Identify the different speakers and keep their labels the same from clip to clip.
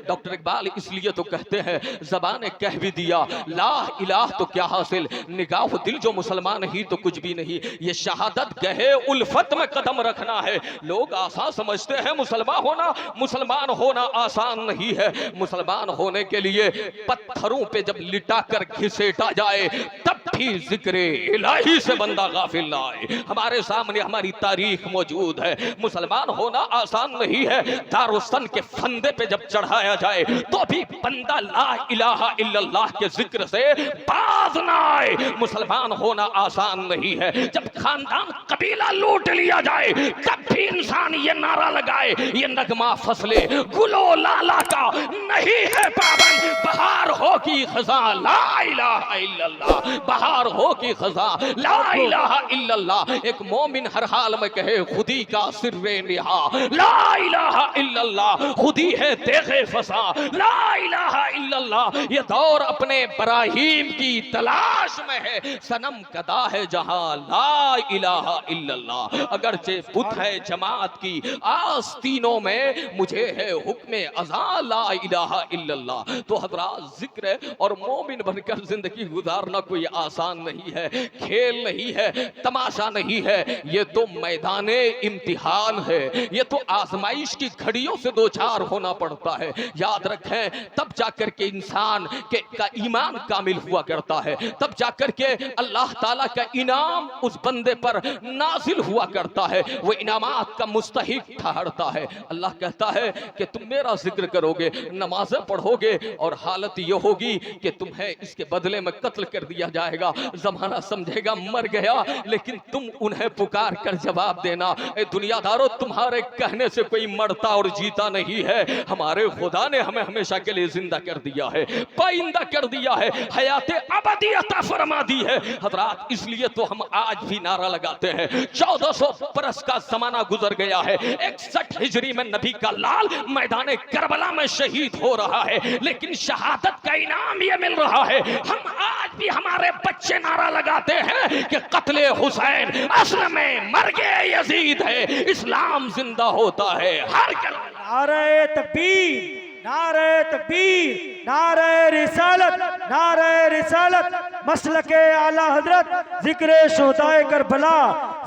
Speaker 1: Doctor Iqbal इसलिए तो कहते हैं ज़बान ने कह भी दिया ला इलाह तो क्या हासिल, निगाह दिल जो मुसलमान ही तो कुछ भी नहीं। ये शहादत गहे उल्फत में कदम रखना है। लोग आसान समझते हैं मुसलमान होना आसान नहीं है। मुसलमान होने के लिए पत्थरों पे जब लिटा कर घिसेटा जाए तब भी जिक्र इलाही से बंदा गाफिल ना आए। हमारे सामने हमारी तारीख मौजूद है। मुसलमान होना आसान नहीं है। दारुस्सन के फंदे पे जब चढ़ाया जाए तो भी बंदा ला इलाहा इल्लल्लाह के जिक्र से बाज ना आए। मुसलमान होना आसान नहीं है। जब खानदान कबीला लूट लिया जाए तब भी इंसान ये नारा लगाए, ये नगमा फसले गुलो लाला का नहीं है पाबंद। बहार हो की खजा ला इलाहा इल्लल्लाह, बहार हो की खजा ला इलाहा इल्लल्लाह। एक मोमिन हर हाल में कहे खुदी का सिर्रे निहा ला इलाहा इल्लल्लाह, खुदी है देखे फसा ला इलाहा इल्लल्लाह। ये दौर अपने इब्राहीम की तलाश में है, सनम कदा है जहां ला इलाहा इल्लल्लाह। अगरचे बुत है जमात की आस्तीनों में, मुझे है हुक्म अज़ा ला इलाहा इल्लल्लाह। तो हज़रात जिक्र और मोमिन बनकर जिंदगी गुजारना कोई आसान नहीं है, खेल नहीं है, तमाशा नहीं है। ये तो मैदान इम्तिहान है, ये तो आजमाइश की घड़ियों से दो चार होना पड़ता है। याद रखें तब जाकर के इंसान का ईमान कामिल हुआ करता है, तब जाकर के अल्लाह ताला का इनाम उस बंदे पर नाजिल हुआ करता है, वो इनामात का मुस्तहिक ठहरता है। अल्लाह कहता है कि तुम मेरा जिक्र करोगे, नमाज़ें पढ़ोगे और हालत ये होगी कि तुम्हें इसके बदले में कत्ल कर दिया जाएगा। जमाना समझेगा मर गया, लेकिन तुम उन्हें पुकार कर जवाब देना, ए दुनियादारों तुम्हारे कहने से कोई मरता और जीता नहीं है। हमारे खुदा ने हमें हमेशा के लिए जिंदा कर दिया है, पाइंदा कर दिया है, हयात अबदी अता फरमा दी है। हजरात इसलिए तो हम आज भी नारा लगाते हैं। 1400 बरस का जमाना गुजर गया है, 61 हिजरी में नबी का लाल मैदान करबला में शहीद हो रहा है, लेकिन शहादत का इनाम ये मिल रहा है। हम आज भी हमारे बच्चे नारा लगाते हैं कि कत्ले हुसैन असल में मर्गे यजीद है, इस्लाम जिंदा होता है हर
Speaker 2: नारे तकबीर, नारे तकबीर, नारे रिसालत, नारे रिसालत, मसलके आला हजरत, जिक्र शोहदाए करबला,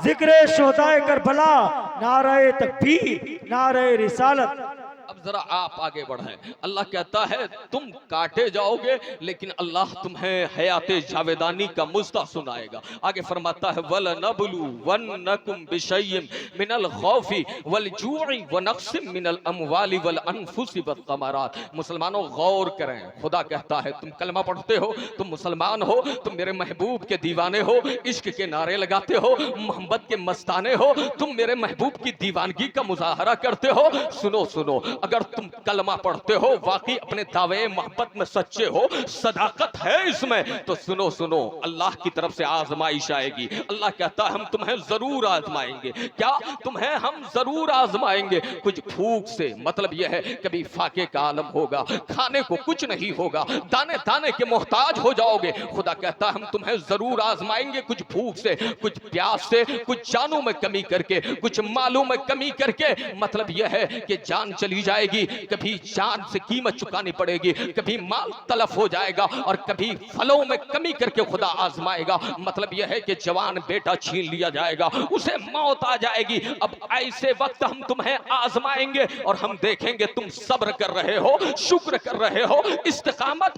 Speaker 2: जिक्र शोहदाए करबला, नारे तकबीर, नारे रिसालत।
Speaker 1: अब जरा आप आगे बढ़ें। अल्लाह कहता है तुम काटे जाओगे, लेकिन अल्लाह तुम्हें हयाते जावेदानी का मुज़्दा सुनाएगा। आगे फरमाता है वल नबलू वन्नकुम बिशय्यिन मिनल खौफि वल जू'i व नक्सिम मिनल अमवालि वल अनफुसि वत तमरात। मुसलमानों गौर करें, खुदा कहता है तुम कलमा पढ़ते हो, तुम मुसलमान हो, तुम मेरे महबूब के दीवाने हो, इश्क के नारे लगाते हो, मोहब्बत के मस्ताने हो, तुम मेरे महबूब की दीवानगी का मुजाहरा करते हो। सुनो सुनो, अगर तुम कलमा पढ़ते हो, वाकई अपने दावे मोहब्बत में सच्चे हो, सदाकत है इसमें, तो सुनो सुनो, अल्लाह की तरफ से आजमाइश आएगी। अल्लाह कहता है हम तुम्हें जरूर आजमाएंगे। क्या तुम्हें हम जरूर आजमाएंगे? कुछ भूख से, मतलब यह है कभी फाके का आलम होगा, खाने को कुछ नहीं होगा, दाने दाने के मोहताज हो जाओगे। खुदा कहता है हम तुम्हें जरूर आजमाएंगे, कुछ भूख से, कुछ प्यास से, कुछ जानों में कमी करके, कुछ मालों में कमी करके। मतलब यह है कि जान चली जाएगी, कभी जान से कीमत चुकानी पड़ेगी, कभी माल तलफ हो जाएगा, और कभी फलों में कमी करके खुदा आजमाएगा। मतलब यह है कि जवान बेटा छीन लिया जाएगा, उसे मौत आ जाएगी। अब ऐसे वक्त हम तुम्हें आजमाएंगे और हम देखेंगे तुम सब्र कर रहे हो, शुक्र कर रहे हो, इस्तिकामत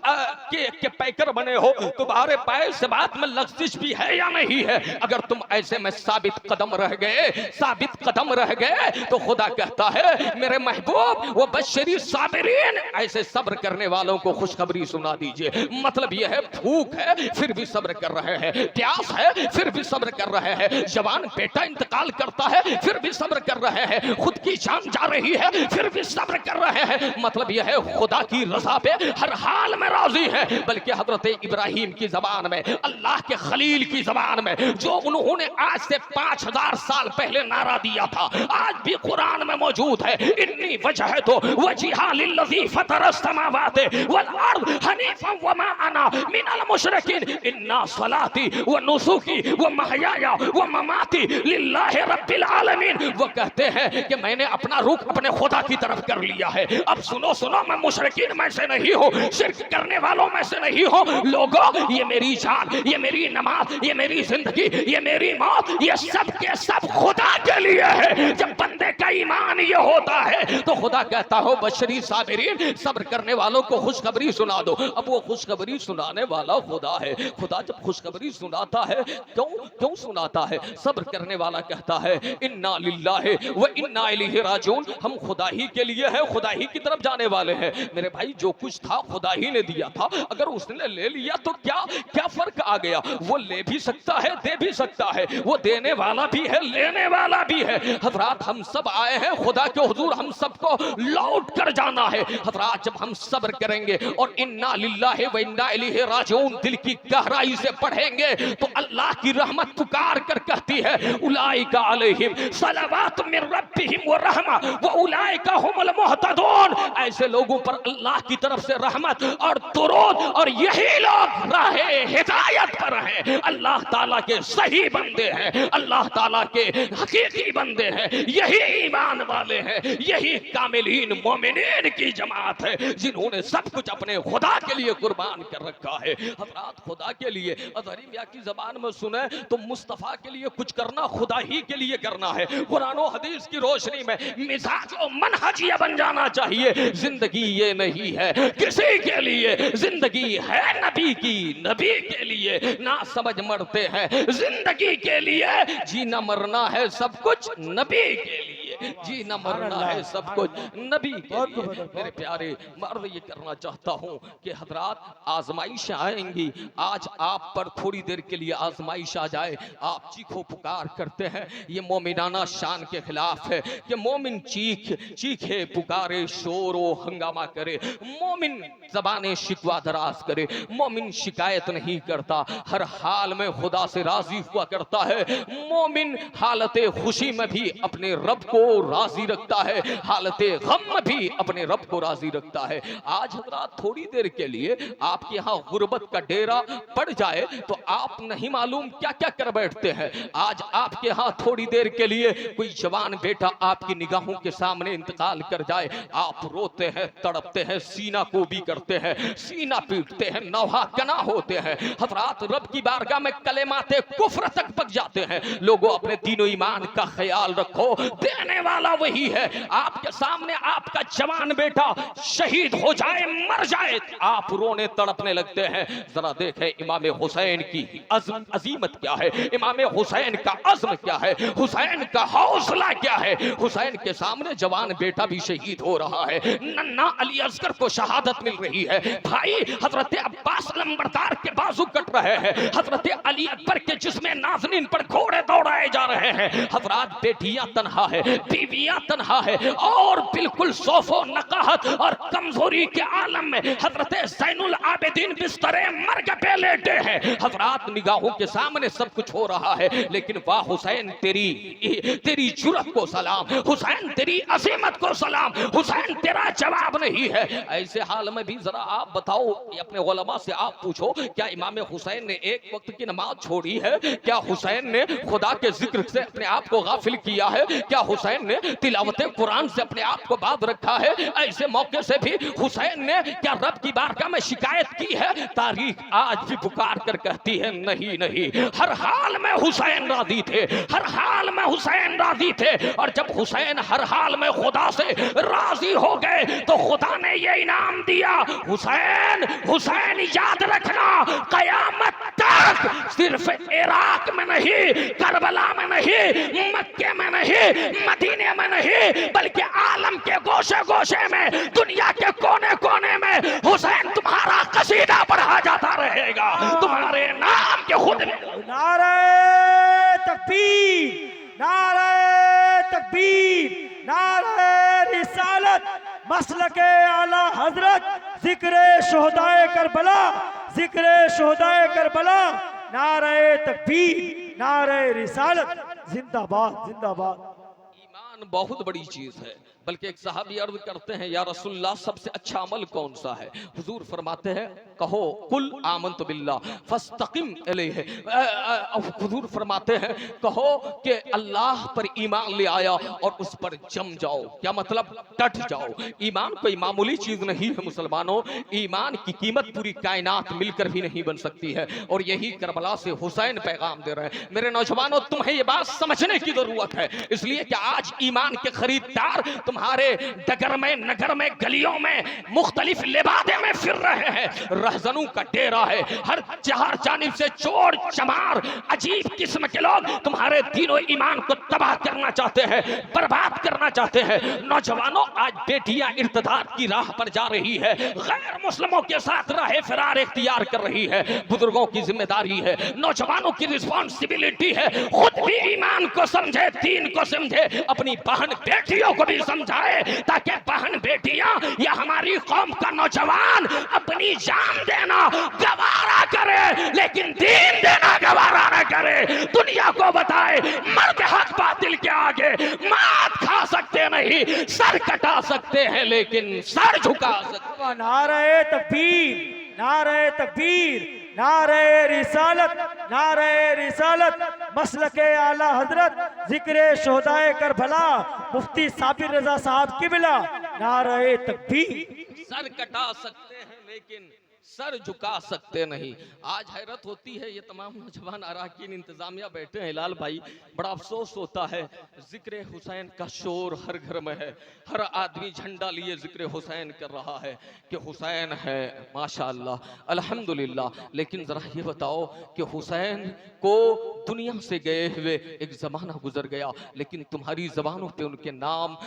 Speaker 1: के पैकर बने हो, तुम्हारे पैर से बात में लफ्जिश भी है या नहीं है। अगर तुम ऐसे में साबित कदम रह गए, साबित कदम रह गए, तो खुदा कहता है मेरे महबूब वो बशरी साबिरीन, ऐसे सब्र करने वालों को खुशखबरी सुना दीजिए। मतलब यह है भूख है फिर भी सब्र कर रहे हैं, प्यास है फिर भी सब्र कर रहे हैं, जवान बेटा इंतकाल करता है फिर भी सब्र कर रहे हैं, खुद की जान जा रही है फिर भी सब्र कर रहे हैं। मतलब यह है खुदा की रजा पे हर हाल में राजी है। बल्कि हजरत इब्राहिम की जबान में, अल्लाह के खलील की जबान में, जो उन्होंने आज से 5000 साल पहले नारा दिया था, आज भी कुरान में मौजूद है। इन्नी वजह वज्जहतु वजहा लिल्लज़ी फ़तरस समावाति वल अर्द हनीफ़न वमा अना मिनल मुशरिकीन इन्ना सलाती व नुसुकी व महयाया व ममाती लिल्लाहि रब्बिल आलमीन। वो कहते हैं कि मैंने अपना रुख अपने खुदा की तरफ कर लिया है। अब सुनो सुनो, मैं मुशरिकीन में से नहीं हूँ, शिर्क करने वालों में से नहीं हूँ। लोगों, ये मेरी जान, ये मेरी नमाज, ये मेरी जिंदगी, ये मेरी मौत, ये सब के सब खुदा के लिए है। जब बंदे का ईमान ये होता है तो खुदा कहता हो बशरी साबिरीन, सब्र करने वालों को खुशखबरी सुना दो। अब वो खुशखबरी सुनाने वाला खुदा है। खुदा जब खुशखबरी सुनाता है, क्यों सुनाता है? सब्र करने वाला कहता है इन्ना लिल्लाहि व इन्ना इलैहि राजिऊन, हम खुदा ही के लिए है, खुदा ही की तरफ जाने वाले हैं। मेरे भाई, जो कुछ था खुदा ही ने दिया था। अगर उसने ले लिया तो क्या फर्क आ गया? वो ले भी सकता है, दे भी सकता है, वो देने वाला भी है, लेने वाला भी है। हजरात, हम सब आए हैं खुदा के हुजूर, हम सबको लौट कर जाना है। हजरात, जब हम सब्र करेंगे और इन्ना लिल्लाहि व इन्ना इलैहि राजिऊन दिल की गहराई से पढ़ेंगे तो अल्लाह की रहमत पुकार कर कहती है उलाइका अलैहिम सलावातु मिर रब्बिहिम व रहमा व उलाइका हुमुल मुहतदून। ऐसे लोगों पर अल्लाह की तरफ से रहमत और दुरूद, और यही लोग राहे हिदायत पर हैं। अल्लाह ताला के सही बंदे हैं, अल्लाह ताला के हकीकी बंदे हैं, यही ईमान वाले हैं, यही कामिलीन मोमिनीन की जमात है जिन्होंने सब कुछ अपने खुदा के लिए कुर्बान कर रखा है। हजरात, खुदा के लिए अज़हरी मियां की ज़बान में सुने तो मुस्तफ़ा के लिए कुछ करना खुदा ही के लिए करना है। कुरान और हदीस की रोशनी में मिजाज और मनहज ये बन जाना चाहिए, जिंदगी ये नहीं है किसी के लिए, जिंदगी है नबी की, नबी के लिए। ना समझ मरते हैं जिंदगी के लिए, जीना मरना है सब कुछ नबी के लिए, जीना मरना है सब कुछ नबी के लिए। मेरे प्यारे मर्द, ये करना चाहता हूँ कि हजरात, आजमाइश आएंगी। आज आप पर थोड़ी देर के लिए आजमाइश आ जाए, आप चीखो पुकार करते हैं, ये मोमिनाना शान के खिलाफ है कि मोमिन चीखे पुकारे, शोर व हंगामा करे, मोमिन ज़बाने शिकवा दराज करे, मोमिन शिकायत नहीं करता, हर हाल में खुदा से राजी हुआ करता है। मोमिन हालते खुशी में भी अपने रब को राजी रखता है, हालते गम में भी अपने रब को राजी रखता है। आज हजरात, थोड़ी देर के लिए आपके यहाँ गुर्बत का डेरा पड़ जाए तो आप नहीं मालूम क्या क्या कर बैठते हैं। आज आपके यहाँ थोड़ी देर के लिए कोई जवान बेटा आपकी निगाहों के सामने इंतकाल कर जाए, आप रोते हैं, तड़पते हैं, सीना को भी करते हैं, सीना पीटते हैं, नौहा कना होते हैं। हजरात, रब की बारगाह में कलेमाते कुफ्र तक पक जाते हैं। लोगों, अपने दीनो ईमान का ख्याल रखो, देने वाला वही है। आपके सामने आपका जवान बेटा शहीद हो जाए, मर जाए, आप रोने तड़पने लगते हैं। जरा देखें इमाम हुसैन की अजीमत क्या है, इमाम हुसैन का अज़्म क्या है, हुसैन का हौसला क्या है। हुसैन के सामने जवान बेटा भी शहीद हो रहा है, नन्ना अली असगर को शहादत मिल रही है। भाई, हजरत अब्बास लंबरदार के बाजू कट रहे हैं, हजरत अली अकबर के जिस्म नाज़नीन पर घोड़े दौड़ाए जा रहे हैं। हजरात, बेटियां तन्हा है, बीवियां तन्हा है, और बिल्कुल सोफो नकाहत और कमजोरी के आलम में हजरत ज़ैनुल आबिदीन बिस्तरे मर्ग पे लेटे हैं। हजरात, निगाहों के सामने सब कुछ हो रहा है, लेकिन वाह हुसैन, तेरी जुर्रत को सलाम, हुसैन तेरी अजीमत को सलाम, हुसैन तेरा जवाब नहीं है। ऐसे हाल में भी जरा आप बताओ, अपने उलमा से आप पूछो, क्या इमाम हुसैन ने एक वक्त की नमाज छोड़ी है? क्या हुसैन ने खुदा के जिक्र से अपने आप को गाफिल किया है? क्या हुसैन ने तिलावत कुरान से अपने आप को बाध रखा है? ऐसे मौके से भी हुसैन ने क्या रब की बारगाह में शिकायत की है? तारीख आज भी पुकार कर कहती है नहीं नहीं, हर हाल में हुसैन राजी थे, हर हाल में हुसैन राजी थे। और जब हुसैन हर हाल में खुदा से राजी हो गए तो खुदा ने ये इनाम दिया, हुसैन याद रखना, कयामत तक सिर्फ इराक में नहीं, करबला में नहीं, मक्के में नहीं, मदीने में नहीं, बल्कि आलम के गोशे गोशे में, दुनिया के कोने कोने में हुसैन तुम्हारा कसीदा पढ़ा जाता रहेगा, तुम्हारे नाम के खुद में।
Speaker 2: नारे तकबीर, नारे तकबीर, नारे रिसालत, मसलके आला हजरत, जिक्रे शोहदाए करबला, जिक्रे शोहदाए करबला, नारे तकबीर, नारे रिसालत, जिंदाबाद जिंदाबाद।
Speaker 1: ईमान बहुत बड़ी चीज है। बल्कि एक सहाबी अर्ज करते हैं, या रसूलल्लाह सबसे अच्छा अमल कौन सा है? हुजूर फरमाते हैं, कहो कुल आमंतु बिल्लाह फस्तकिम अलैहि। हुजूर फरमाते हैं, कहो कि अल्लाह पर ईमान ले आया और उस पर जम जाओ। क्या मतलब? डट जाओ। ईमान कोई मामूली चीज नहीं है मुसलमानों, ईमान की कीमत पूरी कायनात मिलकर भी नहीं बन सकती है। और यही करबला से हुसैन पैगाम दे रहे हैं। मेरे नौजवानों, तुम्हें ये बात समझने की जरूरत है, इसलिए कि आज ईमान के खरीदार तुम्हारे डगर में, नगर में, गलियों में, मुख्तलिफ लिबादे में फिर रहे हैं। रहजनों का डेरा है, हर चार जानिब से चोर चमार अजीब किस्म के लोग तुम्हारे दीनो ईमान को तबाह करना चाहते हैं, बर्बाद करना चाहते हैं। नौजवानों, आज बेटियां इर्तिदाद की राह पर जा रही है, गैर मुस्लिमों के साथ राह फिरार इख्तियार कर रही है। बुजुर्गों की जिम्मेदारी है, नौजवानों की रिस्पॉन्सिबिलिटी है, खुद भी ईमान को समझे, दीन को समझे, अपनी बहन बेटियों को भी समझाए, ताकि बहन बेटियां या हमारी कौम का नौजवान अपनी जान देना गवारा करे, लेकिन दीन देना गवारा न करे। दुनिया को बताए, मर्द हक बातिल के आगे मात खा सकते नहीं, सर कटा सकते हैं लेकिन सर झुका सकते।
Speaker 2: नारे तकबीर, नारे तकबीर, नारे रिसालत, नारे रिसालत, मसलके आला हजरत जिक्रे शोहदाए करबला मुफ्ती साबिर रजा साहब किबला, नारे तकबीर।
Speaker 1: सर कटा सकते हैं लेकिन सर झुका सकते नहीं। आज हैरत होती है, ये तमाम नौजवान अराकीन इंतजामिया बैठे हैं लाल भाई, बड़ा अफसोस होता है, जिक्र हुसैन का शोर हर घर में है, हर आदमी झंडा लिए जिक्र हुसैन कर रहा है कि हुसैन है, माशाअल्लाह, अल्हम्दुलिल्लाह। लेकिन ज़रा ये बताओ कि हुसैन को दुनिया से गए हुए एक ज़माना गुजर गया, लेकिन तुम्हारी ज़बानों पे उनके नाम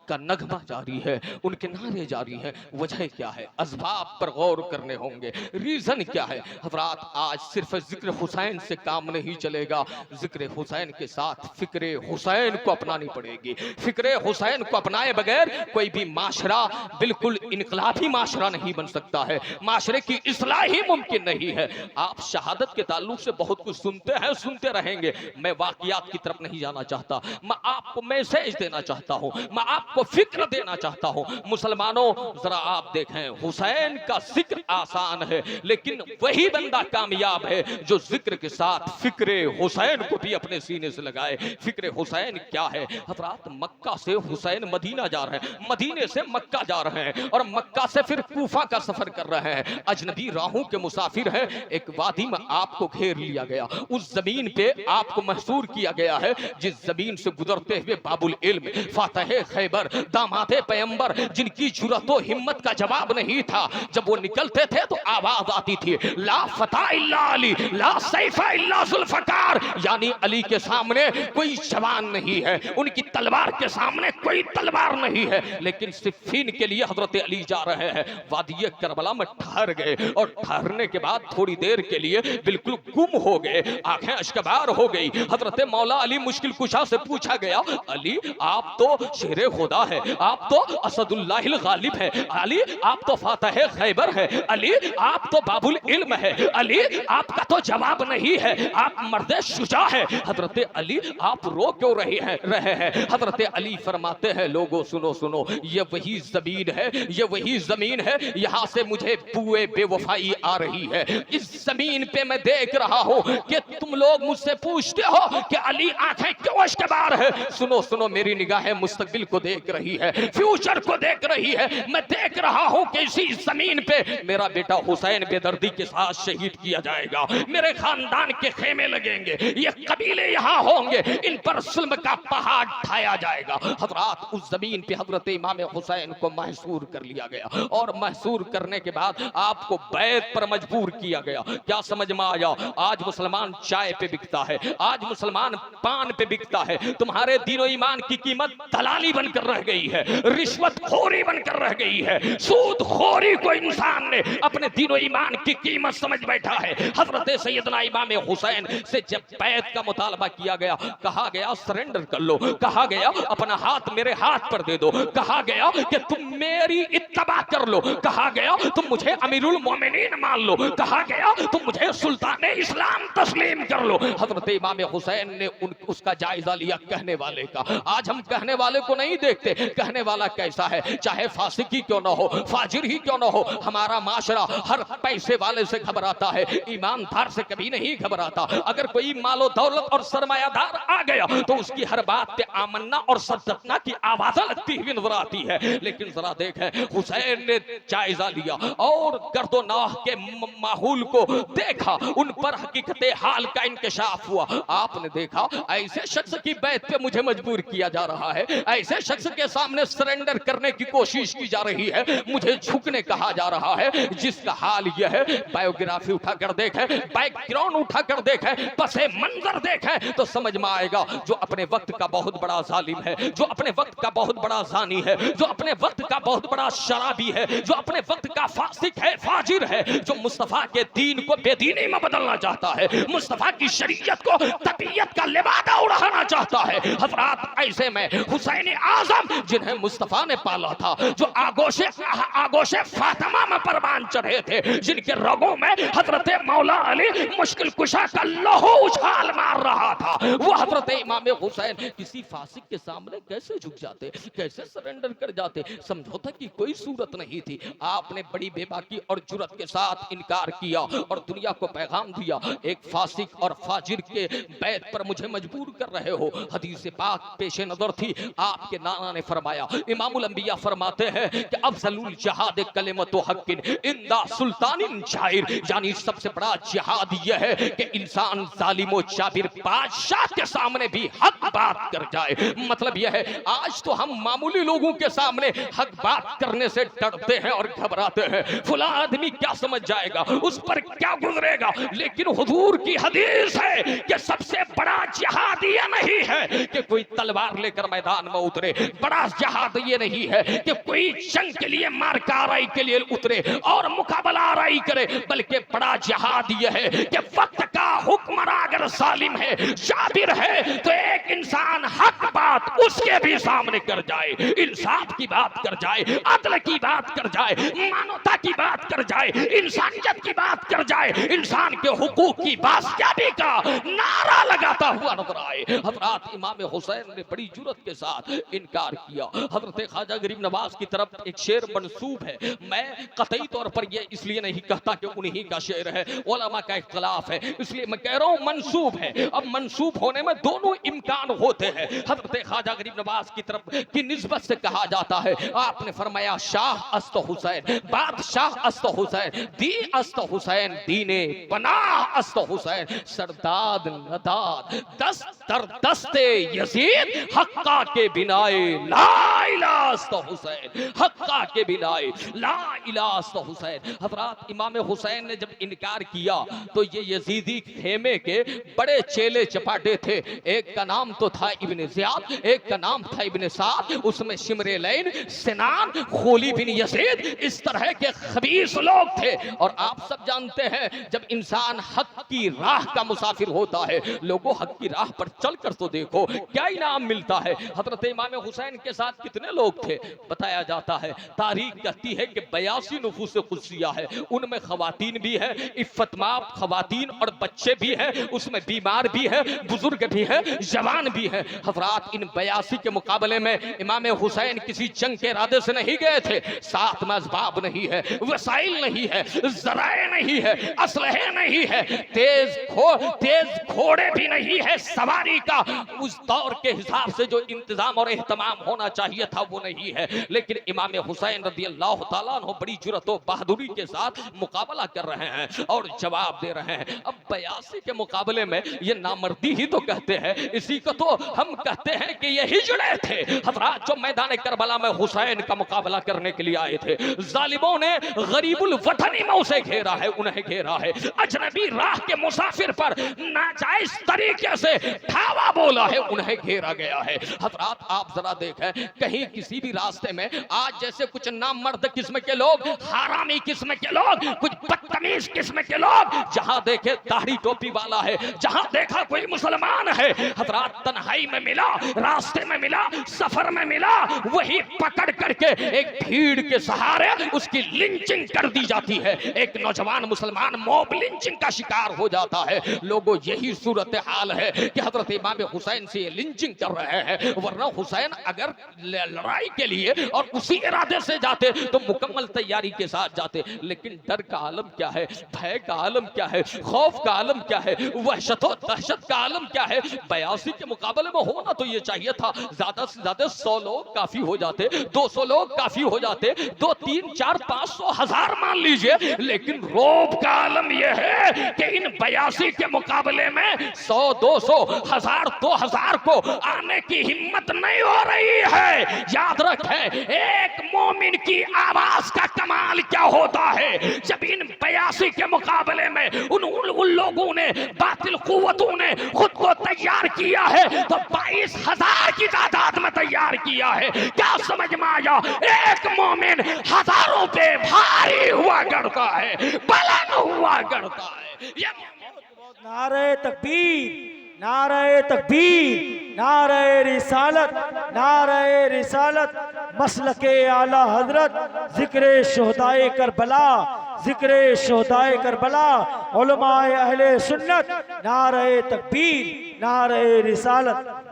Speaker 1: का नगमा जारी है, उनके नारे जारी हैं। वजह क्या है? असबाब पर गौर करने होंगे, रीजन क्या है? हज़रात, आज सिर्फ जिक्र हुसैन से काम नहीं चलेगा, जिक्र हुसैन के साथ फिक्रे हुसैन को अपनानी पड़ेगी। फिक्रे हुसैन को अपनाए बगैर कोई भी माशरा बिल्कुल इनकलाबी माशरा नहीं बन सकता है, माशरे की इस्लाह ही मुमकिन नहीं है। आप शहादत के ताल्लुक से बहुत कुछ सुनते हैं, सुनते रहेंगे। मैं वाकियात की तरफ नहीं जाना चाहता, मैं आपको मैसेज देना चाहता हूँ, मैं आपको फिक्र देना चाहता हूं। मुसलमानों, जरा आप देखें, हुसैन का जिक्र आसान है, लेकिन वही बंदा कामयाब है जो जिक्र के साथ फिक्रे हुसैन को भी अपने सीने से लगाए। फिक्रे हुसैन क्या है? हज़रात, मक्का से हुसैन मदीना जा रहे हैं, मदीने से मक्का जा रहे हैं, और मक्का से फिर कूफा का सफर कर रहे हैं। अजनबी राहों के मुसाफिर हैं। एक वादी में आपको घेर लिया गया, उस जमीन पे आपको महसूर किया गया है जिस जमीन से गुजरते हुए बाबुल इल्म, फातह खैबर, दामादे पैगंबर, जिनकी जुर्रत व हिम्मत का जवाब नहीं था, जब वो निकलते थे तो आवाज आती थी, ला फता इल्ला अली, ला सैफा इल्ला जुल्फकार, यानी अली के सामने कोई जवान नहीं है, उनकी तलवार के सामने कोई तलवार नहीं है। लेकिन सिफ़ीन के लिए हजरत अली जा रहे हैं। वादी करबला में ठहर गए, और ठहरने के बाद थोड़ी देर के लिए बिल्कुल गुम हो गए, आंखें अश्कबार हो गई। हजरत मौला अली मुश्किल कुशा से पूछा गया, अली आप तो शेरे खुदा है, आप तो असदुल्लाहिल गालिब है, अली आप तो फातह खैबर है, अली आप तो बाबुल इल्म है, अली आपका तो जवाब नहीं है, आप मर्द शुजा है। हजरत अली आप रो क्यों रहे हैं? हजरत अली फरमाते हैं, लोगों सुनो सुनो, ये वही जमीन है, ये वही जमीन है, यहाँ से मुझे बुए बेवफाई आ रही है। इस जमीन पे मैं देख रहा हूँ कि तुम लोग मुझसे पूछते हो कि अली आंखें क्यों अश्कबार है। सुनो सुनो, मेरी निगाहें मुस्तकबिल को देख रही है, फ्यूचर को देख रही है। मैं देख रहा हूं कि इसी जमीन पे मेरा बेटा हुसैन बेदर्दी के साथ शहीद किया जाएगा, मेरे खानदान के खेमे लगेंगे, ये कबीले यहां होंगे, इन पर जुल्म का पहाड़ ढाया जाएगा। हजरात, उस जमीन पे हजरत इमाम हुसैन को महसूर कर लिया गया, और महसूर करने के बाद आपको बैत पर मजबूर किया गया। क्या समझ में आया? आज मुसलमान चाय पे बिकता है, आज मुसलमान पान पे बिकता है, तुम्हारे दीनो ईमान की कीमत दलाली बनकर रह गई है, रिश्वत खोरी बनकर रह गई है, सूद खोरी को इंसान ने अपने दीनो ईमान की कीमत समझ बैठा है। हजरत सैयदना इमाम हुसैन से जब बैत का मुतालबा किया गया, कहा गया सरेंडर कर लो, कहा गया अपना हाथ मेरे हाथ पर दे दो, कहा गया कि तुम मेरी इत्तबा कर लो, कहा गया तुम मुझे अमीरुल मोमिनीन मान लो, कहा गया तुम मुझे सुल्तान इस्लाम तस्लीम कर लो। हजरत इमाम हुसैन ने उसका जायजा लिया कहने वाले का। आज हम कहने वाले को नहीं देखते, देखते कहने वाला कैसा है, चाहे फासिकी क्यों ना हो, फाजिर ही क्यों ना हो, हमारा माशरा हर पैसे वाले से घबराता है, ईमानदार से कभी नहीं घबराता। अगर कोई मालो दौलत और सरमायादार आ गया तो उसकी हर बात पे आमन्ना और सद्दतना की आवाज़ लगती हुई नजर आती है। लेकिन जरा देखें, हुसैन ने जायजा लिया और गर्दोनाह के माहौल को देखा, उन पर हकीकते हाल का इंकशाफ हुआ। आपने देखा ऐसे शख्स की बैत पे मुझे मजबूर किया जा रहा है, ऐसे शख्स के सामने सरेंडर करने की कोशिश की जा रही है, मुझे झुकने कहा जा रहा है, जिसका हाल यह है। बायोग्राफी उठाकर देखें, बैकग्राउंड उठाकर देखें, पसे मंजर देखें तो समझ में आएगा जो अपने वक्त का बहुत बड़ा जालिम है, जो अपने वक्त का बहुत बड़ा जानी है, जो अपने वक्त का बहुत बड़ा शराबी है, जो अपने वक्त का फासिक है, फाजिर है, जो मुस्तफा के दीन को बेदीनी में बदलना चाहता है, मुस्तफा की शरीयत को तबीयत का लिबादा उड़ाना चाहता है। हजरात ऐसे में हुसैन आजम जिन्हें मुस्तफा ने पाला था, जो आगोशे फातिमा में परवान चढ़े थे, जिनके रगों में हजरत मौला अली मुश्किल कुशा का लहू उछाल मार रहा था, वो हजरत इमाम हुसैन किसी फासिक के सामने कैसे झुक जाते, कैसे सरेंडर कर जाते। समझौता की कोई सूरत नहीं थी। आपने बड़ी बेबाकी और जुर्रत के साथ इनकार किया और दुनिया को पैगाम दिया, एक फासिक और फाजिर के बैत पर मुझे मजबूर कर रहे हो। हदीस पाक पेशे नजर थी, आपके नाना ने फरमाया, इमामुल अंबिया फरमाते हैं कि अफजलुल जिहाद कलिमतु हक्किन इंदा सुल्तानिन जाहिर, यानी सबसे बड़ा जिहाद यह है कि इंसान जालिमो जाबिर बादशाह के सामने भी हक बात कर जाए। मतलब यह है, आज तो हम मामूली लोगों के सामने हक बात करने से डरते हैं और घबराते हैं, फला आदमी क्या समझ जाएगा, उस पर क्या गुजरेगा। लेकिन हुजूर की हदीस है कि सबसे बड़ा जिहाद ये नहीं है कि कोई तलवार लेकर मैदान में उतरे, बड़ा जिहाद ये नहीं है कि कोई जंग के लिए मारकाराई के लिए उतरे और मुकाबला आराई करे, बल्कि बड़ा जिहाद ये है कि वक्त का हुक्मरान अगर सालिम है, जाबिर है, तो एक इंसान हक बात उसके भी सामने कर जाए, इंसाफ की बात कर जाए, अदल की बात कर जाए, मानवता की बात कर जाए, इंसानियत की बात कर जाए, इंसान के हुकूक की बादशाही का नारा लगाता हुआ नजर आए। हजरत इमाम हुसैन ने बड़ी जुर्रत के साथ इनकार किया। हजरत ख्वाजा गरीब नवाज की तरफ एक शेर मंसूब है, मैं कतई तौर पर यह इसलिए नहीं कहता कि उन्हीं का शेर है, उलमा का इख्तिलाफ है, इसलिए मैं कह रहा हूं मंसूब है। अब मंसूब होने में दोनों इम्कान होते हैं। हजरत ख्वाजा गरीब नवाज की तरफ की निस्बत से कहा जाता है, आपने फरमाया शाह अस्त हुसैन, बादशाह अस्त हुसैन, दी अस्त हुसैन, दीने पनाह अस्त हुसैन, सरदाद नदाद दस्त दर दस्ते यजीद, हक्का के बिनाए ला इलाहा अस्त हुसैन, हक्का के बिनाए ला इलाहा अस्त हुसैन। हजरत इमाम हुसैन ने जब इनकार किया तो ये यजीदी खेमे के बड़े चेले चपाटे थे, एक का नाम तो था इब्न ज़ियाद, एक का नाम था इब्न साद, उसमें शिमरे लैन, सिनान, खोली बिन यजीद, इस तरह के खबीस लोग थे। और आप सब जानते हैं जब इंसान हक की राह का मुसाफिर होता है, लोगों हक की राह पर चलकर तो देखो क्या इनाम मिलता है। हजरत इमाम हुसैन के साथ कितने लोग थे बताया जाता है, तारीख कहती है कि 82 नुफूस कुदसिया है, उनमें खवातीन भी है, इफ्फतमाब खवातीन और बच्चे भी हैं, उसमें बीमार भी है, बुजुर्ग भी है, जवान भी है। हजरात इन 82 के मुकाबले में इमाम हुसैन किसी जंग के इरादे से नहीं गए थे, साथ में असबाब नहीं है, वसाइल नहीं है, जराए नहीं है, असलहे नहीं है, तेज घोड़े भी नहीं है, सवारी का उस दौर के हिसाब से जो इंतजाम और एहतमाम होना चाहिए था वो नहीं है। लेकिन इमाम हुसैन रज़ियल्लाहु ताला अन्हु बड़ी जुर्रत और बहादुरी के साथ मुकाबला कर रहे हैं और जवाब दे रहे हैं। अब 82 के मुकाबले में ये नामर्दी ही तो कहते हैं, इसी को तो हम कहते हैं कि ये हिजड़े थे। हजरात जो मैदान करबला में हुसैन का मुकाबला करने के लिए आए थे, जालिमों ने गरीबुल वतनी में उसे घेरा है, उन्हें घेरा है, अजनबी राह के मुसाफिर पर नाजायज तरीके से धावा बोला है, उन्हें घेरा गया है। हजरात आप जरा देखें, कहीं किसी भी रास्ते में आज जैसे कुछ नामर्द किस्म के लोग, हरामी किस्म के लोग, कुछ बदतमीज किस्म के लोग, जहां देखे दाढ़ी टोपी वाला है, जहां देखा कोई मुसलमान है, हजरात तन्हाई में मिला, रास्ते में मिला, सफर में मिला, वही पकड़ करके एक भीड़ के सहारे उसकी लिंचिंग कर दी जाती है। एक नौजवान मुसलमान मॉब लिंचिंग का शिकार हो जाता है। लोगों यही सूरत हाल सवाल है कि हजरत इमाम हुसैन से ये लिंचिंग कर रहे हैं, वरना हुसैन अगर लड़ाई के लिए और उसी इरादे से जाते तो मुकम्मल तैयारी के साथ जाते। लेकिन डर का आलम क्या है, भय का आलम क्या है, खौफ का आलम क्या है, वहशत दहशत का आलम क्या है। 82 के मुकाबले में होना तो ये चाहिए था ज्यादा से ज्यादा 100 लोग काफी हो जाते, 200 लोग काफी हो जाते, 2, 3, 4, 500, 1000 मान लीजिए। लेकिन रोब का आलम यह है कि इन 82 के मुकाबले में 100, 200, 1000, 2000 को आने की हिम्मत नहीं हो रही है। याद रखें, एक मोमिन की आवाज का कमाल क्या होता है। जब इन 82 के मुकाबले में उन लोगों ने, बातिल कुव्वतों ने खुद को तैयार किया है तो 22,000 की तादाद में तैयार किया है। क्या समझ में आया? एक मोमिन हजारों पे भारी हुआ करता है, बुलंद हुआ करता है। ये
Speaker 2: नारे तकबीर, नारे तकबीर, नारे रिसालत, नारे रिसालत, मसलके आला हजरत, जिक्रे शोहदाए करबला, जिक्रे शोहदाए करबला, उलमाए अहले सुन्नत, नारे तकबीर, नारे रिसालत।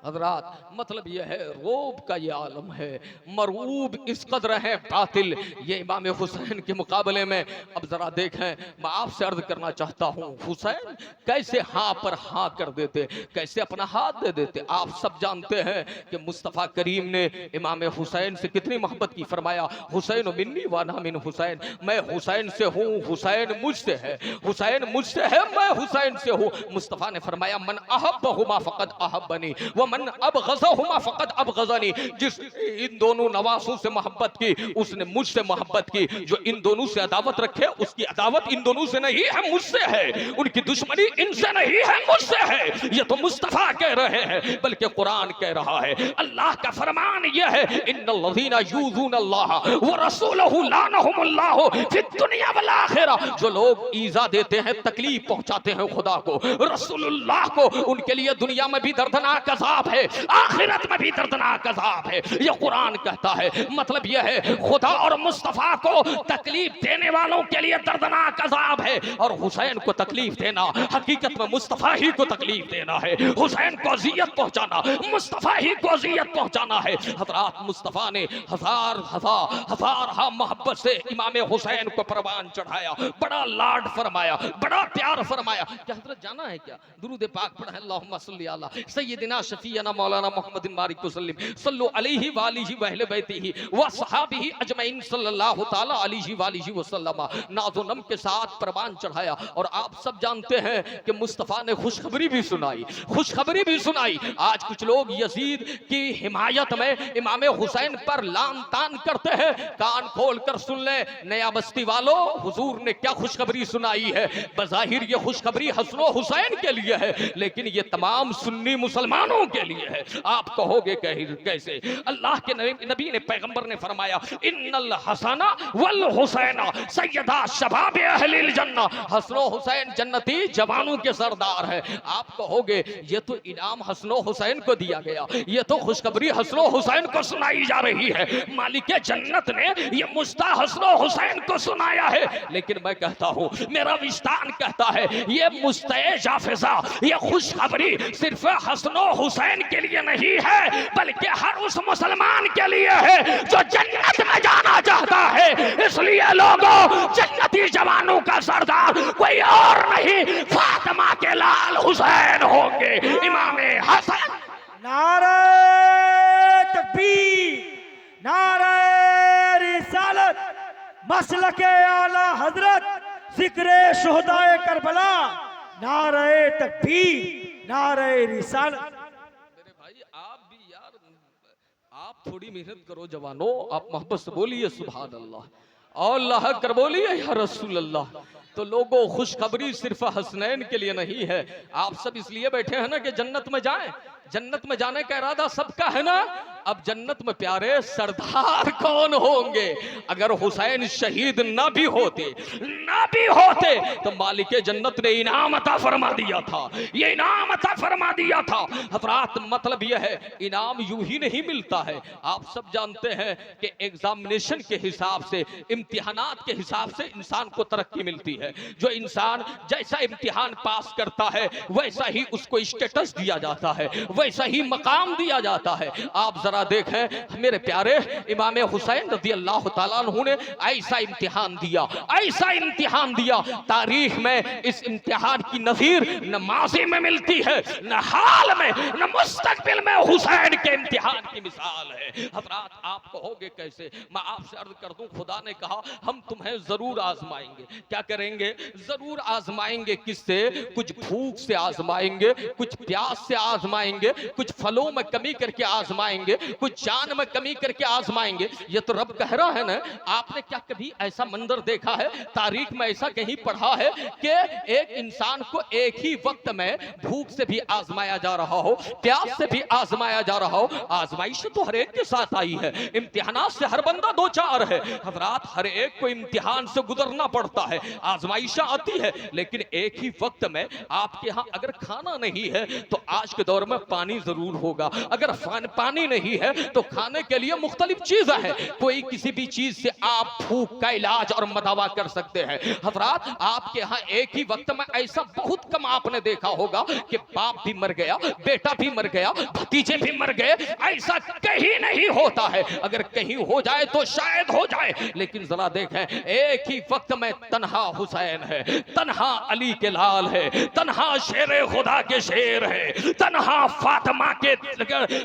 Speaker 1: हजरात, मतलब यह है रोब का ये आलम है, मरूब इस कदर है बातिल ये इमाम हुसैन के मुकाबले में। अब जरा देखें, मैं आपसे अर्ज करना चाहता हूँ, हुसैन कैसे हाँ पर हाँ कर देते, कैसे अपना हाथ दे देते। आप सब जानते हैं कि मुस्तफ़ा करीम ने इमाम हुसैन से कितनी मोहब्बत की। फरमाया हुसैन मिन्नी वाना मिन हुसैन, मैं हुसैन से हूँ, हुसैन मुझसे है, हुसैन मुझसे है, मैं हुसैन से हूँ। मुस्तफ़ा ने फरमाया मन अहब्बहुमा फ़क़द अहब्बनी व मन अबग़ज़हुमा फ़क़द अबग़ज़नी, जिस इन दोनों नवासों से मोहब्बत की उसने मुझसे मोहब्बत की, जो इन दोनों से अदावत रखे उसकी अदावत इन दोनों से नहीं है, मुझसे है, उनकी दुश्मनी इनसे नहीं है, मुझसे है। ये तो मुस्तफ़ा कह रहे हैं, बल्कि कुरान कह रहा है। अल्लाह का फरमान यह है इन्नल्लज़ीना यूज़ूनल्लाह व रसूलहु लानहुमुल्लाहु फिद्दुनिया वल आखिरह, जो लोग ईज़ा देते हैं, तकलीफ पहुंचाते हैं खुदा को, रसूलुल्लाह को, उनके लिए दुनिया में भी दर्दनाक अज़ाब है, आखिरत में भी दर्दनाक अज़ाब है। ये कुरान कहता है। मतलब यह है खुदा और मुस्तफ़ा को तकलीफ देने वालों के लिए दर्दनाक अज़ाब है, और हुसैन को तकलीफ देना हकीकत में मुस्तफ़ा ही को तकलीफ देना है। हुसैन को अज़ियत पहुंचाना मुस्तफ़ा ही को अज़ियत पहुंचाना है। हज़रात, मुस्तफ़ा ने हजार मोहब्बत से इमाम हुसैन को परवान चढ़ाया, बड़ा लाड फरमाया, बड़ा प्यार फरमाया। क्या हज़रत जाना है क्या? दुरूद पाक पढ़ें, अल्लाहुम्मा सल्ली अला सय्यिदिना शफीअना मौलाना मोहम्मद बारिक वसल्लम सल्लु अलैहि व आलिहि व अहले बैतिही व सहाबिही अजमईन सल्लल्लाहु ताला अलैहि व आलिहि वसल्लम, नाज़ो नम के साथ परवान चढ़ाया। और आप सब जानते हैं कि मुस्तफ़ा ने खुशखबरी भी सुनाई, खुशखबरी भी सुनाई। आज कुछ लोग यजीद की हिमायत में इमाम हुसैन पर लान तान करते हैं, कान खोल कर सुन ले नया बस्ती वालों, हुजूर ने क्या खुशखबरी सुनाई है। बज़ाहिर ये खुशखबरी हसन हुसैन के लिए है, लेकिन ये तमाम सुन्नी मुसलमानों के लिए है। आप कहोगे कैसे? अल्लाह के नबी ने, पैगंबर ने फरमाया इन्नल हसना वल हुसैना सय्यदा शबाब अहलिल जन्ना, हसन हुसैन जन्नती जवानों के सरदार है। आप कहोगे ये तो इनाम हसन हुसैन को दिया गया, ये तो खुशखबरी हसन हुसैन को सुनाई जा रही है, मालिक जन्नत ने ये मुस्ता हसन हुसैन को सुनाया है। लेकिन मैं कहता हूँ, मेरा विस्तान कहता है, ये मुस्ते जाफिजा, ये खुशखबरी सिर्फ हसन हुसैन के लिए नहीं है, बल्कि हर उस मुसलमान के लिए है जो जन्नत में जाना चाहता है। इसलिए लोगों, जन्नती जवानों का सरदार कोई और नहीं, फातिमा के लाल हुसैन होंगे, इमाम हसन।
Speaker 2: नारे तकबीर, नारे रिसालत, मसलके आला हजरत, जिक्रे शुहदाए करबला, नारे तकबीर, नारे रिसालत।
Speaker 1: मेरे भाई, आप भी यार, आप थोड़ी मेहनत करो जवानों, आप मोहब्बत से बोलिए सुभान अल्लाह, और अल्लाह कर बोलिए या रसूल अल्लाह। तो लोगों, खुशखबरी सिर्फ हसनैन के लिए नहीं है। आप सब इसलिए बैठे हैं ना कि जन्नत में जाएं, जन्नत में जाने का इरादा सबका है ना। अब जन्नत में प्यारे सरदार कौन होंगे? अगर हुसैन शहीद ना भी होते तो मालिक जन्नत ने इनाम अता फरमा दिया था, ये इनाम अता फरमा दिया था। हजरात मतलब यह है, इनाम यूं ही नहीं मिलता है। आप सब जानते हैं कि एग्जामिनेशन के हिसाब से, इम्तिहानात के हिसाब से इंसान को तरक्की मिलती है। जो इंसान जैसा इम्तिहान पास करता है वैसा ही उसको स्टेटस दिया जाता है, वैसा ही मकाम दिया जाता है। आप जरा देखें मेरे प्यारे इमाम हुसैन रज़ी अल्लाह तआला अन्हु ने ऐसा इम्तिहान दिया, तारीख में इस इम्तिहान की नज़ीर न माज़ी में मिलती है, न हाल में, न मुस्तक़बिल में हुसैन के इम्तिहान की मिसाल है। हज़रात आप कहोगे कैसे? मैं आपसे अर्ज कर दूं, खुदा ने कहा हम तुम्हें जरूर आजमाएंगे। क्या करेंगे? जरूर आजमाएंगे। किससे? कुछ भूख से आजमाएंगे, कुछ प्यास से आजमाएंगे, कुछ फलों में कमी करके आजमाएंगे, कुछ जान में कमी करके आजमाएंगे। ये तो रब कह रहा है ना। आपने क्या कभी ऐसा मंजर देखा है? तारीख में ऐसा कहीं पढ़ा है कि एक इंसान को एक ही वक्त में भूख से भी आजमाया जा रहा हो, प्यास से भी आजमाया जा रहा हो? आजमाइश तो हर एक के साथ आई है, इम्तिहानात से हर बंदा दो चार है। हजरात हर एक को इम्तिहान से गुजरना पड़ता है, आजमाइशा आती है। लेकिन एक ही वक्त में आपके यहाँ अगर खाना नहीं है तो आज के दौर में पानी जरूर होगा, अगर पानी नहीं है तो खाने के लिए मुख्तलिफ चीजें हैं। कोई किसी भी चीज से आप भूख का इलाज और मदावा कर सकते हैं। हजरात आपके यहाँ एक ही वक्त में ऐसा बहुत कम आपने देखा होगा कि बाप भी मर गया, बेटा भी मर गया, भतीजे भी मर गए। ऐसा कहीं नहीं होता है, अगर कहीं हो जाए तो शायद हो जाए। लेकिन जरा देखें एक ही वक्त में तन्हा हुसैन है, तन्हा अली के लाल है, तन्हा शेर खुदा के शेर है, तन्हा फातिमा के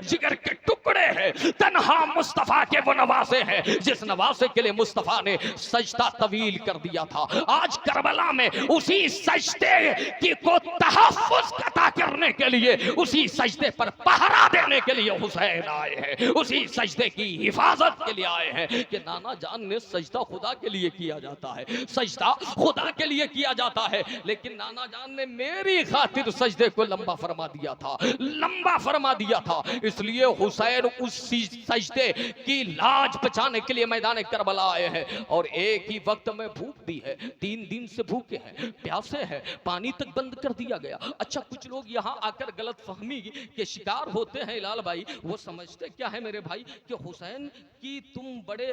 Speaker 1: जिगर के टुकड़े हैं, तन्हा मुस्तफा के वो नवासे हैं जिस नवासे के लिए मुस्तफा ने सजदा तवील कर दिया था। आज करबला में उसी सजदे की को तहफ्फुज़ अता करने के लिए, उसी सजदे पर पहरा देने के लिए हुसैन आए हैं, उसी सजदे की हिफाजत के लिए आए हैं। कि नाना जान ने सजदा खुदा के लिए किया जाता है, सजदा खुदा के लिए किया जाता है, लेकिन नाना जान ने मेरी खातिर सजदे को लंबा फरमा दिया था, लंबा फरमा दिया था। इसलिए हुसैन उस सजदे की लाज बचाने के लिए मैदान करबला आए हैं। और एक ही वक्त में भूख दी है, 3 दिन से भूखे हैं, प्यासे हैं, पानी तक बंद कर दिया गया। अच्छा कुछ लोग यहाँ आकर गलत फहमी के शिकार होते हैं लाल भाई। वो समझते क्या है मेरे भाई कि हुसैन की तुम बड़े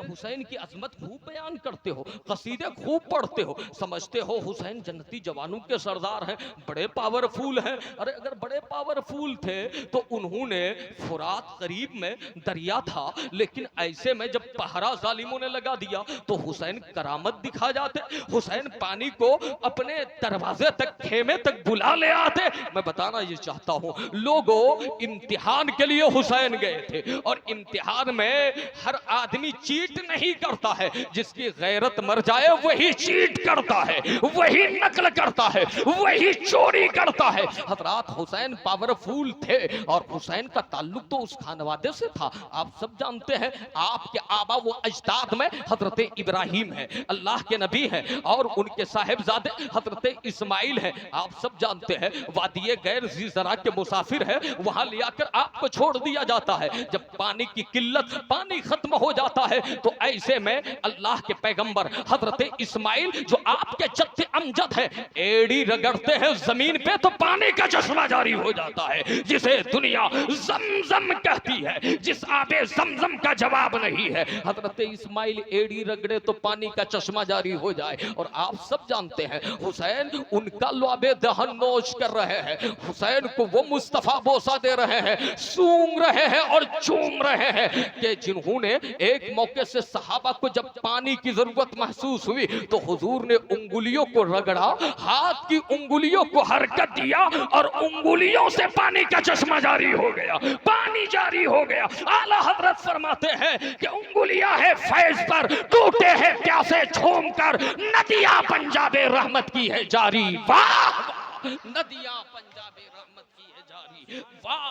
Speaker 1: हुसैन की अजमत खूब बयान करते हो, कसीदे खूब पढ़ते हो, समझते हो हुसैन जन्नती जवानों के सरदार हैं, बड़े पावरफुल हैं। अरे अगर बड़े पावरफुल थे तो उन्होंने फुरात करीब में दरिया था, लेकिन ऐसे में जब पहरा जालिमों ने लगा दिया तो हुसैन करामत दिखा जाते, हुसैन पानी को अपने दरवाजे तक, खेमे तक बुला ले आते। मैं बताना ये चाहता हूं लोगों, इम्तिहान के लिए हुसैन गए थे और इम्तिहान में हर आदमी चीट नहीं करता है, जिसकी गैरत मर जाए वही चीट करता है, वही नकल करता है, वही चोरी करता है। हजरात हुसैन पावरफुल थे और हुसैन का ताल्लुक तो उस खानवादे से था। आप सब जानते हैं आपके आबा वो अजदाद में हजरत इब्राहिम है, अल्लाह के नबी है, और उनके साहिबजादे हजरत इस्माइल है। आप सब जानते हैं वादिये गैर ज़रा के मुसाफिर है, वहां ले आकर आपको छोड़ दिया जाता है। जब पानी की किल्लत, पानी खत्म हो जाता है तो ऐसे में अल्लाह के पैगंबर हजरत इस्माइल जो आपके जत्ते अमजद है, एड़ी रगड़ते हैं जमीन पे तो पानी का चश्मा जारी हो जाता है, जिसे दुनिया जमजम कहती है, जिस आबे जमजम का जवाब नहीं है। हजरत इस्माइल एड़ी रगड़े तो पानी का चश्मा जारी हो जाए। और आप सब जानते हैं हुसैन उनका लुआबे दहन नोश कर रहे हैं, हुसैन को वो मुस्तफा बोसा दे रहे हैं, सूंघ रहे हैं और चूम रहे हैं कि जिन्होंने एक मौके से सहाबा को जब पानी की जरूरत महसूस हुई तो हुजूर ने उंगलियों को रगड़ा, हाथ की उंगलियों को हरकत दिया और उंगलियों से पानी का चश्मा जारी हो गया, पानी जारी हो गया। आला हजरत फरमाते हैं कि उंगलियां है फैज पर, टूटे हैं प्यासे झूम कर, नदियां पंजाबे रहमत की है जारी। वाह नदियां पंजाबे रहमत की है जारी। वाह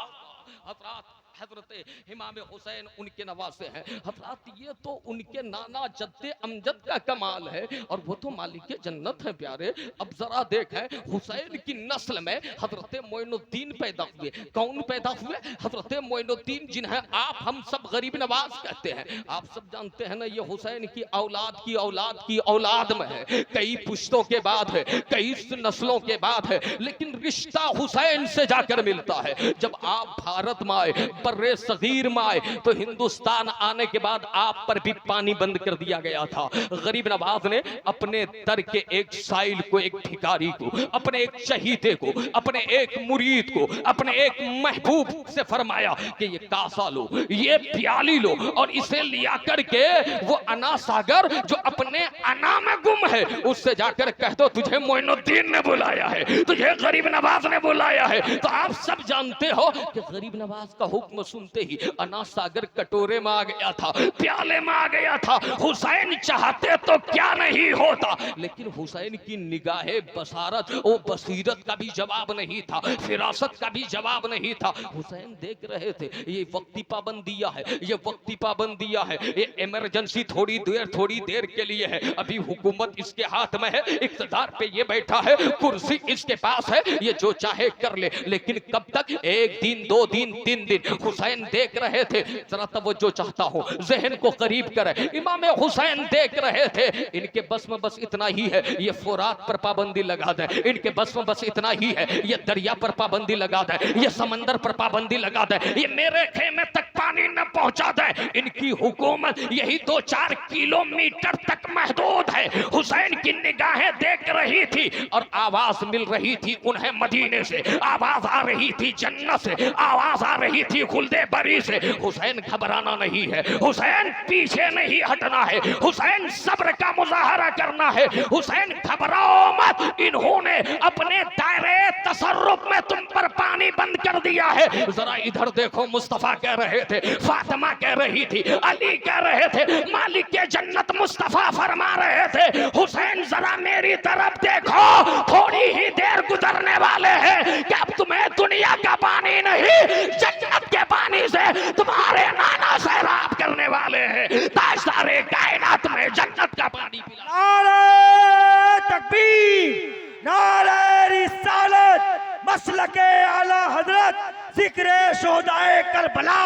Speaker 1: हजरत हजरत इमाम हुसैन उनके नवासे हैं। हजरत ये तो उनके नाना जद्दे अमजद का कमाल है, और वो तो मालिक जन्नत है प्यारे। अब जरा देखें हुसैन की नस्ल में हजरत मोइनुद्दीन पैदा हुए। कौन पैदा हुए? हजरत मोइनुद्दीन, जिन्हें आप हम सब गरीब नवाज कहते हैं। आप सब जानते हैं ना, ये हुसैन की औलाद की औलाद की औलाद में है, कई पुश्तों के बाद है, कई नस्लों के बाद है, लेकिन रिश्ता हुसैन से जाकर मिलता है। जब आप भारत में आए, बर्रे सगीर में आए, तो हिंदुस्तान आने के बाद आप पर भी पानी बंद कर दिया गया था। गरीब नवाज ने अपने दर के एक साइल को, एक भिखारी को, अपने एक शहीदे को, अपने एक मुरीद को, अपने एक महबूब से फरमाया कि ये कासा लो, ये प्याली लो, और इसे लिया करके वो अना सागर जो अपने अना में गुम है, उससे जाकर कह दो तुझे मोइनुद्दीन ने बुलाया है, तुझे गरीब नवाज ने बुलाया है। तो आप सब जानते हो कि गरीब नवाज का हुक्म सुनते ही अना सागर कटोरे में आ गया था, प्याले में आ गया था। हुसैन चाहते तो क्या नहीं होता, लेकिन हुसैन की निगाहे बसारत, वो बसीरत का भी जवाब नहीं था, फिरासत का भी जवाब नहीं था। हुसैन देख रहे थे ये वक्ती पाबंदियां है, ये वक्ती पाबंदियां है, ये इमरजेंसी थोड़ी देर के लिए है। अभी हुकूमत इसके हाथ में है, इख्तिदार पे ये बैठा है, कुर्सी इसके पास है, ये जो चाहे कर ले। लेकिन कब तक? एक दिन, 2 दिन, 3 दिन। हुसैन देख रहे थे, जरा तवज्जो चाहता हूं, जहन को करीब करे। इमाम हुसैन देख रहे थे इनके बस में बस इतना ही है, ये फुरात पर पाबंदी लगा दे, इनके बस में बस इतना ही है, ये दरिया पर पाबंदी लगा दे, ये समंदर पर पाबंदी लगा दे, ये मेरे खेमे तक पानी न पहुंचा दे। इनकी हुकूमत यही 2-4 किलोमीटर तक महदूद है। हुसैन की निगाहें देख रही थी और आवाज मिल रही थी उन्हें मदीने से, आवाज आ रही थी जन्नत से, आवाज आ रही थी खुल्दे बरी से। हुसैन घबराना नहीं है, हुसैन पीछे नहीं हटना है, हुसैन सब्र का मुजाहरा करना है। हुसैन घबराओ मत, इन्होंने अपने दायरे तसर्रुफ में तुम पर पानी बंद कर दिया है। जरा इधर देखो, मुस्तफा कह रहे थे, फातिमा कह रही थी, अली कह रहे थे, मालिक के जन्नत मुस्तफा फरमा रहे थे, हुसैन जरा मेरी तरफ देखो, थोड़ी ही देर गुजरने वाले हैं कि अब तुम्हें दुनिया का पानी नहीं, जन्नत के पानी से तुम्हारे नाना सैराब करने वाले हैं। ताजदारे कायनात में जन्नत का पानी पिला।
Speaker 2: नारे तकबीर, नारे रिसालत, मसलके आला हजरत, जिक्रे शोहदाए करबला,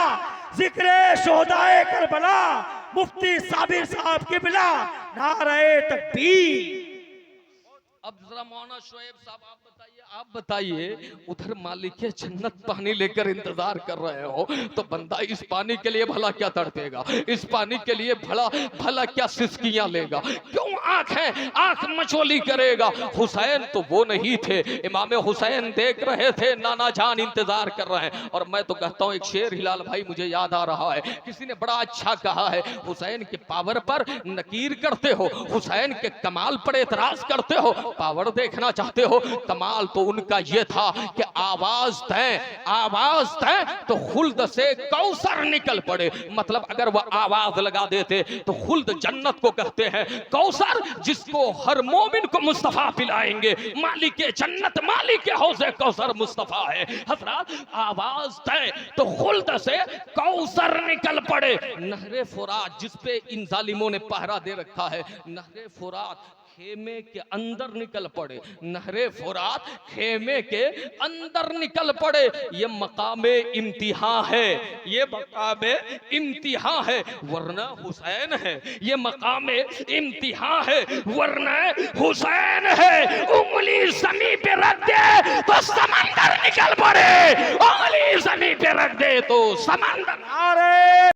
Speaker 2: जिक्रे शोहदाए करबला, मुफ्ती साबिर साहब की बिला, नारे तकबीर।
Speaker 1: अब जरा मौलाना शोएब साहब आप बताइए, उधर मालिक जन्नत पानी लेकर इंतजार कर रहे हो, तो बंदा इस पानी के लिए भला क्या तड़पेगा, इस पानी के लिए भला क्या सिसकियां लेगा, क्यों आंख मचोली करेगा। हुसैन तो वो नहीं थे, इमाम हुसैन देख रहे थे, नाना जान इंतजार कर रहे हैं। और मैं तो कहता हूं, एक शेर हिलाल भाई मुझे याद आ रहा है, किसी ने बड़ा अच्छा कहा है, हुसैन के पावर पर नकीर करते हो, हुसैन के कमाल पर एतराज करते हो, पावर देखना चाहते हो, कमाल तो उनका यह था कि आवाज दें तो खुल्द से कौसर निकल पड़े। मतलब अगर वह आवाज लगा देते तो खुल्द जन्नत को कहते हैं, कौसर जिसको हर मोमिन को मुस्तफा पिलाएंगे, मालिक जन्नत, मालिक हौज़े कौसर मुस्तफा है। हजरत आवाज दें तो खुल्द से कौसर निकल पड़े। नहरे फुरात जिस पे इन जालिमों ने पहरा दे रखा है, नहरे फुरात खेमे के अंदर निकल पड़े, नहरे फुरात खेमे के अंदर निकल पड़े। ये मकामे इम्तिहान है, ये मकामे इम्तिहान है, वरना हुसैन है, ये मकामे इम्तिहान है, वरना हुसैन है। उंगली ज़मीन पे रख दे तो समंदर निकल पड़े, उंगली ज़मीन पे रख दे तो समंदर। अरे